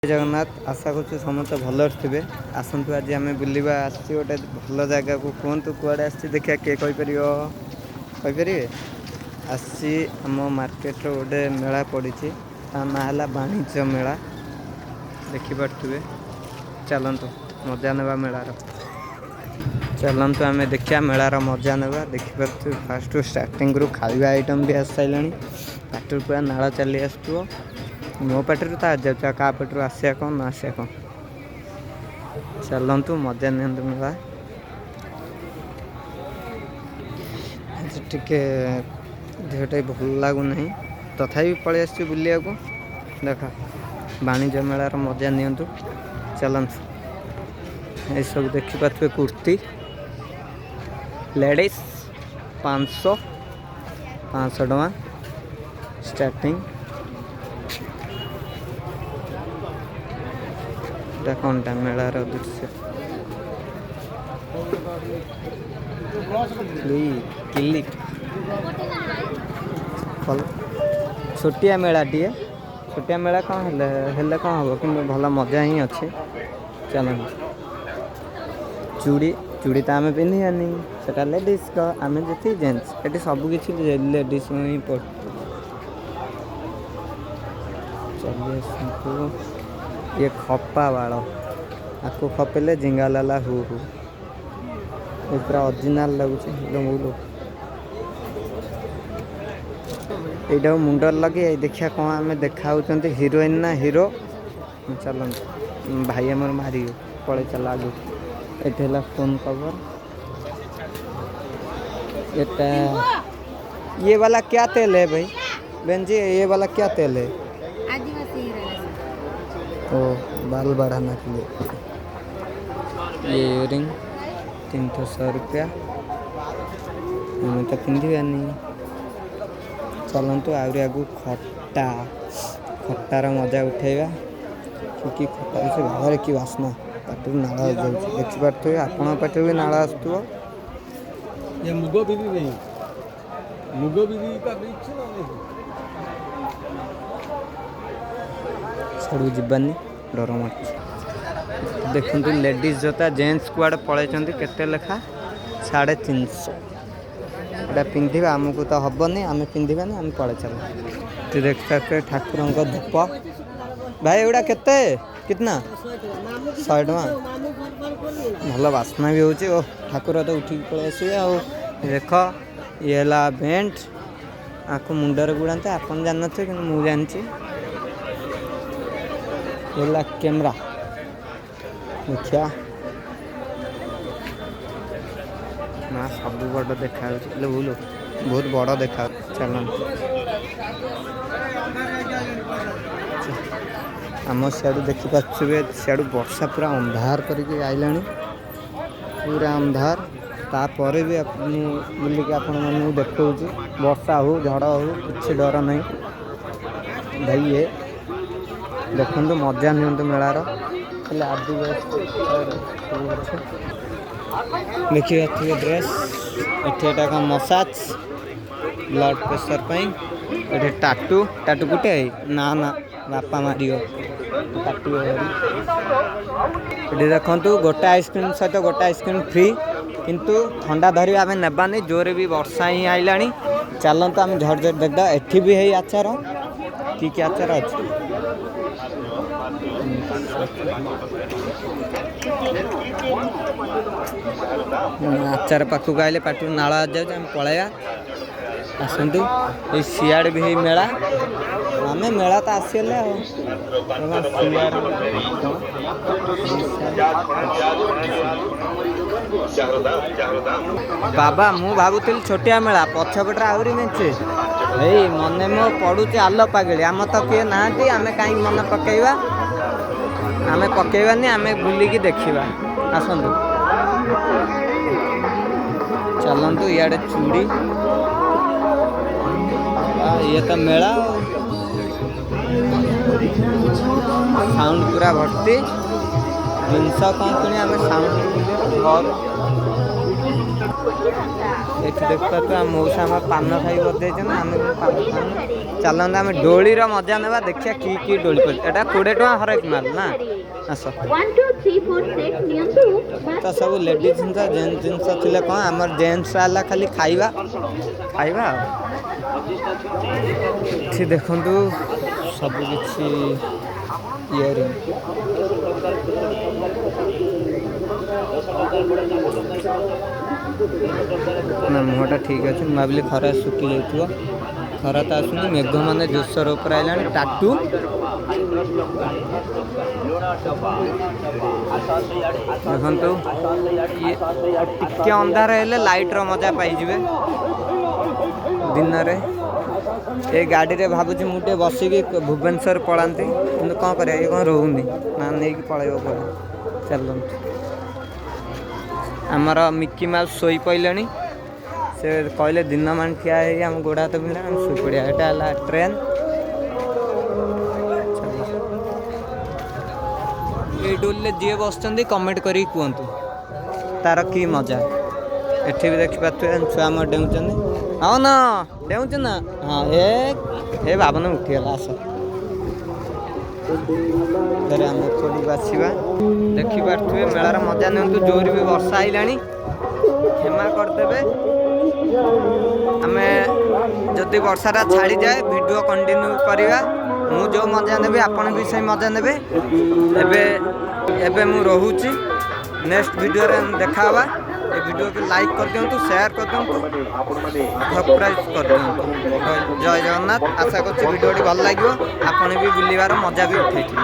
जगन्नाथ आशा करूँ समस्त भल थे आसतु आज आम बुलवा आसी गोटे भल जगह को कहतु कुआड़े आसी देखिए किए कहीपर आसी आम मार्केट गोटे मेला पड़ी ना है वाणिज्य मेला देखिपे चलतु मजा ना मेलार चलतु आम देखा मेलार मजा ना देखिपे फास्ट स्टार्टिंग रू खाଇବା आइटम भी आस सारे पाटर पूरा नाला चली आसो मो पाटर तो आज जाऊँ क्या पटर आसिया कौन ना आसिया कौन चलतु मजा नियंतु मेला टिके देहटा भल लगुना तथापि पलि आस बुलिया को देख वाणिज्य मेलार मजा नियंतु चलतु ये सब देखिपे कुर्ती लेडीज 500 टका स्टार्टिंग कौन टा मेलार दृश्य किली छोटिया मेला टे छोटिया मेला कौन हेले कौन हम कि भल मजा ही अच्छे चल चूड़ी चूड़ी तो आम पिंधानी सेटा लेडीज का आम जी जेन्ट्स ये सबकि लेडीज ही पड़ चलिए ये खपा बाड़ आपको खपेले जिंगा लाला हु ये पूरा ओरिजिनल लगुच यहाँ मुंडर लगे देखिए कौन आम देखा हिरोइन ना हिरो चलते भाई आम मारी पड़े चल आगे ये फोन कवर ये वाला क्या तेल है भाई बहन जी ये वाला क्या तेल है ओ बाल बढ़ाने के लिए ये इयरिंग 300 रुपया हमें तो पिंधानी चलतु आहरी आगू खट्टा खट्टार मजा उठेगा क्योंकि खट्टा से बाहर की बास्ना पाटी नाला देखिपे आपण पाटी भी नाला आसुव ये मुग बीबी का छड़ू जीवानी डर मार देखते लेडीज जोता जेन्ट्स कुआड़े पलैंती केते लेखा 350 एटा पिंधा आमको तो हेनी आम पिंधानी आम पड़े चल देखते ठाकुर धूप भाई एगुड़ा केते कितना 100 टका भल बास्ना भी हो ठाकुर तो उठिक पलि आसवे आ देख ये बेंट आपको मुंडर गुड़ाते आपन जान कि मुझे जानी ये कैमरा देखिया ना सब बड़ देखा भूल बहुत बड़ देखा चल आम सियाड़ू देखिपे सियाड़ू वर्षा पूरा अंधार करके आइला पूरा अंधार तापर भी बुलिक आपण मैं देखा वर्षा हो झड़ हो किसी डर नहीं भाई ये देखु मजा नियंतु मेलार खाली आदिवासी देखिए ड्रेस एटा का मसाज ब्लड प्रेशर पे टाटू टाटू गुटे ना ना बापा मारियो काटो ये देखु गोटे आइसक्रीम सहित गोटे आइसक्रीम फ्री किंतु ठंडा धरी आम नेबानी जोरे भी वर्षा ही आइला चलते आम झट देखा एठी भी है आचार कि आचार अच्छे आचार पाखक आइले पाटी नाला जाए पलैया आसतु ये सियाड़ भी मेला आम मेला तो आसीगले बाबा मु भावुली छोटिया मेला पछपटे आहरी मेचे भाई मन मो पड़ुचे आल पागेली आम तो किए ना आम कहीं मन पकेवा आम पकेबानी आम बुलिकी देखा आसतु चलतु इे चूड़ी ये तो मेला साउंड पूरा भर्ती जिनस कौन कि आम साउंड घर ଏଠି ଦେଖିପାରୁଛୁ ଆମ ମଉସା ଆମର ପାନ ଖାଇ ବଦେଇଛନ୍ତି ଆମେ ବି ପାନ ଖାଉନୁ। ଚାଲନ୍ତୁ ଆମେ ଡୋଳିର ମଜା ନେବା ଦେଖିବା କି ଡୋଳି ପଡ଼ିଛି। ଏଇଟା 20 ଟଙ୍କା ହରେକ ମାଲ ନା ଆସ। ତ ସବୁ ଲେଡ଼ିଜ୍ ଜିନିଷ ଜେଣ୍ଟସ୍ ଜିନିଷ ଥିଲେ କ'ଣ ଆମର ଜେଣ୍ଟସ୍ ହେଲା ଖାଲି ଖାଇବା ଖାଇବା ଆଉ। ଏଠି ଦେଖନ୍ତୁ ସବୁକିଛି ଇୟରିଂ ନା ମୁହଁଟା ଠିକ୍ ଅଛି। ମୁଁ ଭାବିଲି ଖରା ଶୁଖି ଯାଇଥିବ, ଖରା ତ ଆସୁନି। ମେଘ ମାନେ ଜୋରସୋର ଉପରେ ଆଇଲାଣି। ଟାଟୁ ଦେଖନ୍ତୁ ଟିକେ ଅନ୍ଧାର ହେଲେ ଲାଇଟ୍ର ମଜା ପାଇଯିବେ ଦିନରେ। ଏ ଗାଡ଼ିରେ ଭାବୁଛି ମୁଁ ଟିକେ ବସିକି ଭୁବନେଶ୍ୱର ପଳାନ୍ତି, କିନ୍ତୁ କ'ଣ କରିବା ଇଏ କ'ଣ ରହୁନି ନା ନେଇକି ପଳେଇବ ପରେ। ଚାଲନ୍ତୁ ଆମର ମିକି ମାଉସ୍ ଶୋଇପଇଲେଣି। ସେ କହିଲେ ଦିନମାନ ଠିଆ ହେଇ ଆମ ଗୋଡ଼ ହାତ ବିନ୍ଧିଲା ଆମେ ଶୋଇପଡ଼ିବା। ଏଇଟା ହେଲା ଟ୍ରେନ୍। ଏଇ ଡୋଲିରେ ଯିଏ ବସୁଛନ୍ତି କମେଣ୍ଟ କରିକି କୁହନ୍ତୁ ତାର କି ମଜା। ଏଠି ବି ଦେଖିପାରୁଥିବେ ଛୁଆ ଆମର ଡେଉଁଛନ୍ତି। ହଁ ନା ଡେଉଁଛୁ ନା? ହଁ ଏ ବାବନ ଉଠିଗଲା। ଆସ ଫେରେ ଆମେ ଏପଟକୁ ଆସିବା। ଦେଖିପାରୁଥିବେ ମେଳାର ମଜା ନିଅନ୍ତୁ। ଜୋରେ ବି ବର୍ଷା ଆଇଲାଣି, କ୍ଷମା କରିଦେବେ। ଆମେ ଯଦି ବର୍ଷାଟା ଛାଡ଼ିଯାଏ ଭିଡ଼ିଓ କଣ୍ଟିନ୍ୟୁ କରିବା। ମୁଁ ଯେଉଁ ମଜା ନେବି ଆପଣ ବି ସେଇ ମଜା ନେବେ। ଏବେ ମୁଁ ରହୁଛି। ନେକ୍ସଟ ଭିଡ଼ିଓରେ ଦେଖା ହେବା। ଏ ଭିଡ଼ିଓକୁ ଲାଇକ୍ କରିଦିଅନ୍ତୁ, ସେୟାର କରିଦିଅନ୍ତୁ, ସବସ୍କ୍ରାଇବ୍ କରିଦିଅନ୍ତୁ। ଜୟ ଜଗନ୍ନାଥ। ଆଶା କରୁଛି ଭିଡ଼ିଓଟି ଭଲ ଲାଗିବ, ଆପଣ ବି ବୁଲିବାର ମଜା ବି ଉଠେଇଥିବେ।